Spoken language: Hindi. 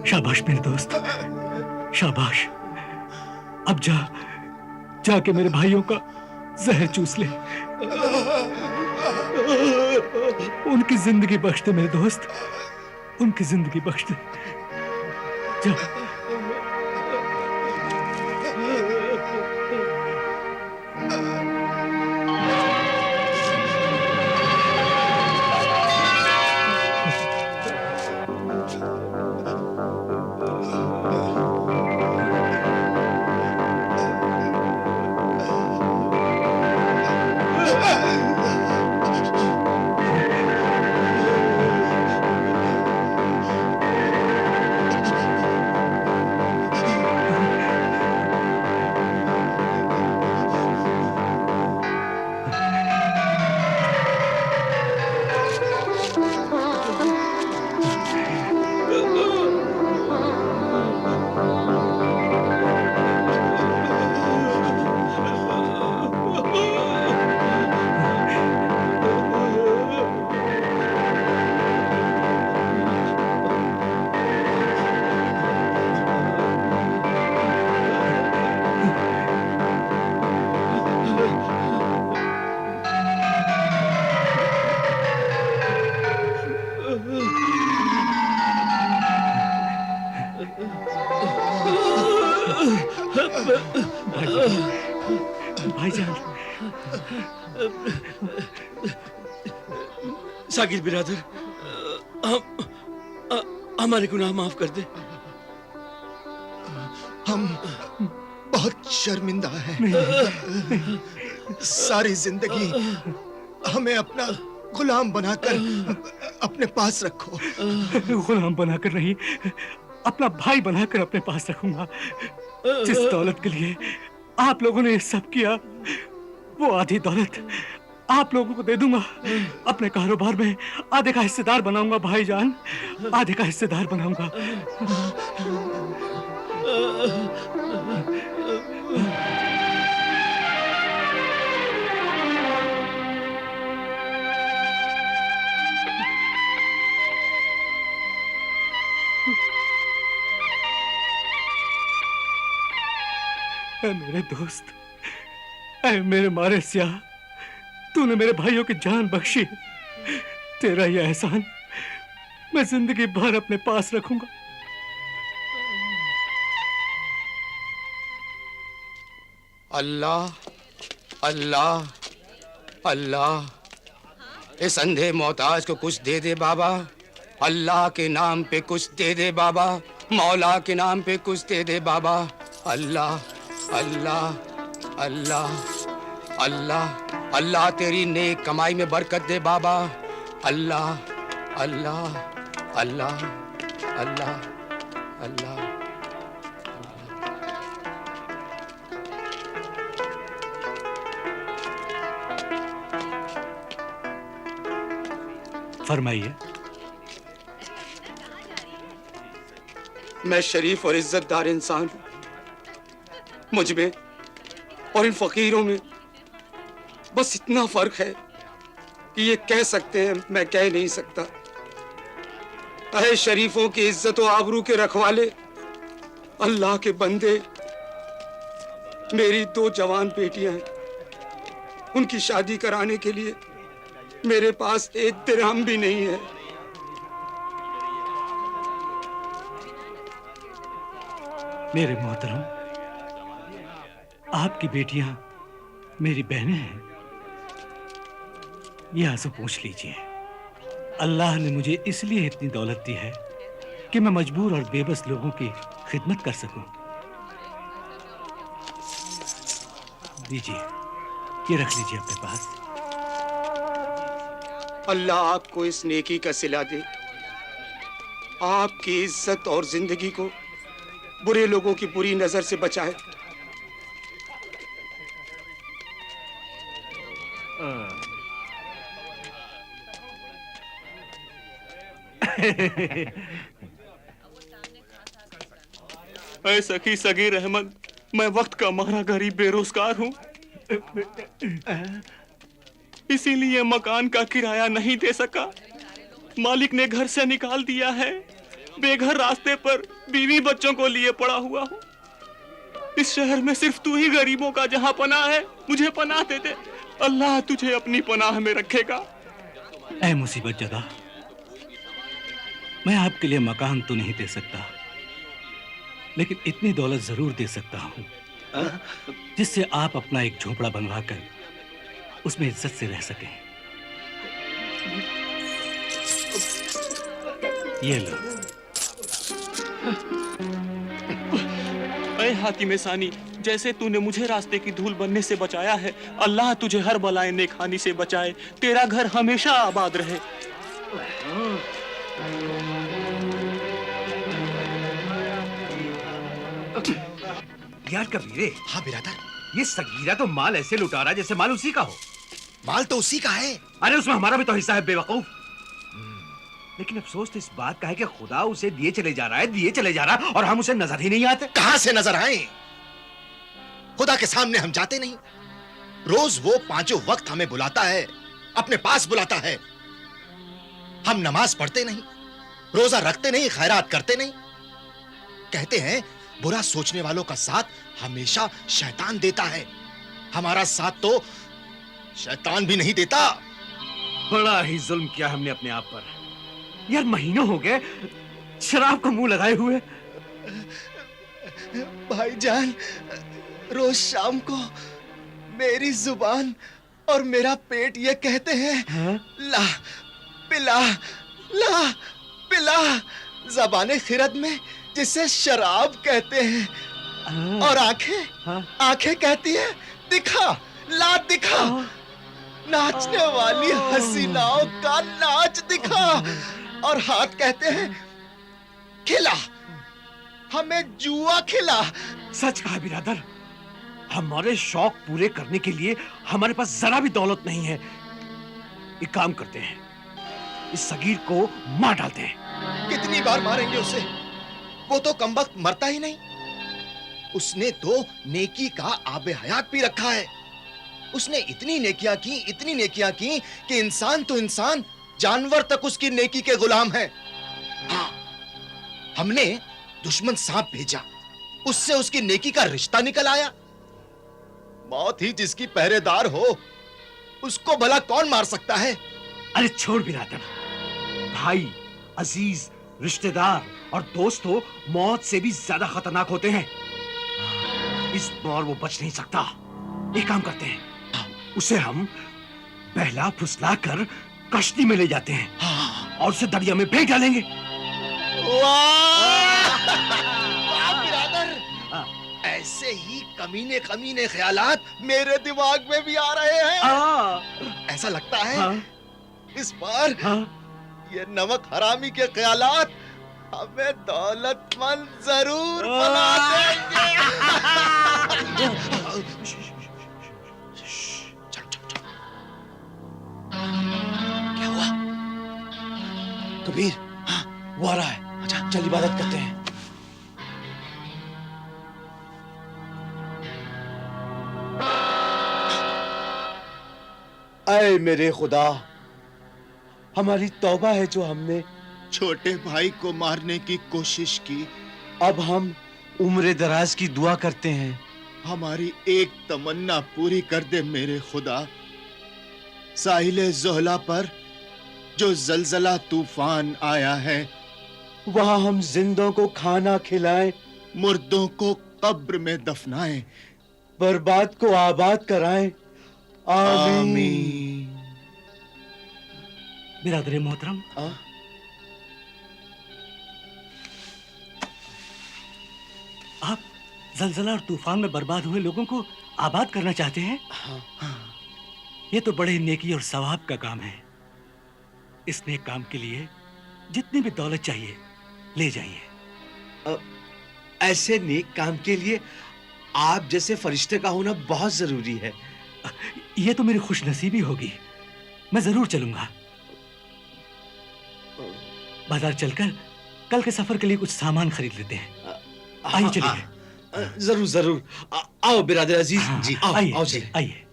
शाबाश मेरे दोस्त, शाबाश। अब जाके मेरे भाइयों का जहर चूस ले। उनकी जिंदगी बख्श दे मेरे दोस्त, उनकी जिंदगी बख्श दे। जा। भाईजान, साकिर बिरादर, हमारे गुनाह माफ कर दे। हम बहुत शर्मिंदा हैं। सारी जिंदगी हमें अपना गुलाम बनाकर अपने पास रखो। गुलाम बनाकर नहीं, अपना भाई बनाकर अपने पास रखूंगा। जिस दौलत के लिए आप लोगों ने ये सब किया, वो आधी दौलत आप लोगों को दे दूंगा। अपने कारोबार में आधे का हिस्सेदार बनाऊंगा भाईजान, आधे का हिस्सेदार बनाऊंगा। ऐ मेरे दोस्त, ऐ मेरे मारे स्याह, तूने मेरे भाइयों की जान बख्शी। तेरा यह एहसान मैं जिंदगी भर अपने पास रखूंगा। अल्लाह अल्लाह अल्लाह, इस अंधे मोहताज को कुछ दे दे बाबा। अल्लाह के नाम पे कुछ दे दे बाबा, मौला के नाम पे कुछ दे दे बाबा। अल्लाह अल्लाह अल्लाह अल्लाह अल्लाह, तेरी नेक कमाई में बरकत दे बाबा। अल्लाह अल्लाह अल्लाह अल्लाह अल्लाह। फरमाइए। मैं शरीफ और इज्जतदार इंसान हूं। मुझ में और इन फकीरों में बस इतना फर्क है कि ये कह सकते हैं, मैं कह नहीं सकता। अहे शरीफों की इज्जत और आबरू के रखवाले, अल्लाह के बंदे, मेरी 2 जवान बेटियां हैं। उनकी शादी कराने के लिए मेरे पास 1 दिरहम भी नहीं है। मेरे मोहतरम, आपकी बेटियां मेरी बहनें हैं। ये आंसू पूछ लीजिए। अल्लाह ने मुझे इसलिए इतनी दौलत दी है कि मैं मजबूर और बेबस लोगों की खिदमत कर सकूं। दीजिए, ये रख लीजिए अपने पास। अल्लाह आपको इस नेकी का सिला दे, आपकी इज्जत और जिंदगी को बुरे लोगों की बुरी नजर से बचाए। ऐ सखी सगीर अहमद, मैं वक्त का मारा गरीब बेरोजगार हूँ, इसीलिए मकान का किराया नहीं दे सका। मालिक ने घर से निकाल दिया है। बेघर रास्ते पर बीवी बच्चों को लिए पड़ा हुआ हूँ। इस शहर में सिर्फ तू ही गरीबों का जहां पनाह है। मुझे पनाह दे दे, अल्लाह तुझे अपनी पनाह में रखेगा। ऐ मुसीबत ज़दा, मैं आपके लिए मकान तो नहीं दे सकता, लेकिन इतनी दौलत जरूर दे सकता हूँ जिससे आप अपना एक झोपड़ा बनवाकर उसमें इज्जत से रह सकें। ये लो। ऐ हातिम सानी, जैसे तूने मुझे रास्ते की धूल बनने से बचाया है, अल्लाह तुझे हर बलाए नेखानी से बचाए। तेरा घर हमेशा आबाद रहे। यार कबीरे, हाँ बिरादर, ये सगीरा तो माल ऐसे लुटा रहा है जैसे माल उसी का हो। माल तो उसी का है। अरे उसमें हमारा भी तो हिस्सा है बेवकूफ। लेकिन अफसोस तो इस बात का है कि खुदा उसे दिए चले जा रहा है, दिए चले जा रहा है, और हम उसे नजर ही नहीं आते। कहां से नजर आए? खुदा के सामने हम जाते नहीं। रोज वो पांचों वक्त हमें बुलाता है, अपने पास बुलाता है। हम नमाज पढ़ते नहीं, रोजा रखते नहीं, खैरात करते नहीं। कहते हैं बुरा सोचने वालों का साथ हमेशा शैतान देता है। हमारा साथ तो शैतान भी नहीं देता। बड़ा ही जुल्म किया हमने अपने आप पर। यार महीनों हो गए शराब को मुंह लगाए हुए। भाईजान, रोज शाम को मेरी जुबान और मेरा पेट ये कहते हैं, ला पिला, ला पिला। ज़बाने खिरद में जिसे शराब कहते हैं, और आंखें कहती है दिखा, ला दिखा। नाचने वाली हसीनाओं का नाच दिखा। और हाथ कहते हैं खिला, हमें जुआ खिला। सच कहा बिरादर, हमारे शौक पूरे करने के लिए हमारे पास जरा भी दौलत नहीं है। एक काम करते हैं, इस सगीर को मार डालते हैं। कितनी बार मारेंगे उसे? वो तो कमबख्त मरता ही नहीं। उसने तो नेकी का आबे हयात पी रखा है। उसने इतनी नेकियां की कि इंसान तो इंसान, जानवर तक उसकी नेकी के गुलाम है। हाँ, हमने दुश्मन सांप भेजा, उससे उसकी नेकी का रिश्ता निकल आया। मौत ही जिसकी पहरेदार हो, उसको भला कौन मार सकता है? अरे छोड़ बिरादर, भाई, अजीज, रिश्तेदार और दोस्त तो मौत से भी ज्यादा खतरनाक होते हैं। इस बार वो बच नहीं सकता। एक काम करते हैं, उसे हम बहला फुसला कर कश्ती में ले जाते हैं और उसे दरिया में फेंक डालेंगे। वाह बिरादर, ऐसे ही कमीने कमीने ख्यालात मेरे दिमाग में भी आ रहे हैं। ऐसा लगता है इस बार ये नमक हरामी के ख्यालात हमें दौलतमंद जरूर बना देंगे। क्या हुआ? कबीर, वो आ रहा है। अच्छा, चल इबादत करते हैं। ऐ मेरे खुदा, हमारी तौबा है जो हमने छोटे भाई को मारने की कोशिश की। अब हम उम्र दराज की दुआ करते हैं। हमारी एक तमन्ना पूरी कर दे मेरे खुदा। साहिले जोहला पर जो जलजला तूफान आया है, वहां हम जिंदों को खाना खिलाएं, मुर्दों को कब्र में दफनाएं, बर्बाद को आबाद कराएं। आमीन। आमीन। बिरादर मोहतरम, आप जलजला और तूफान में बर्बाद हुए लोगों को आबाद करना चाहते हैं? ये तो बड़े नेकी और सवाब का काम है। इस नेक काम के लिए जितनी भी दौलत चाहिए ले जाइए। ऐसे नेक काम के लिए आप जैसे फरिश्ते का होना बहुत जरूरी है। ये तो मेरी खुशनसीबी होगी। मैं जरूर चलूंगा। बाजार चलकर कल के सफर के लिए कुछ सामान खरीद लेते हैं। आइए चलिए। जरूर जरूर। आओ बिरादर अजीज। हाँ, जी आओ, आइए आओ जी। आइए।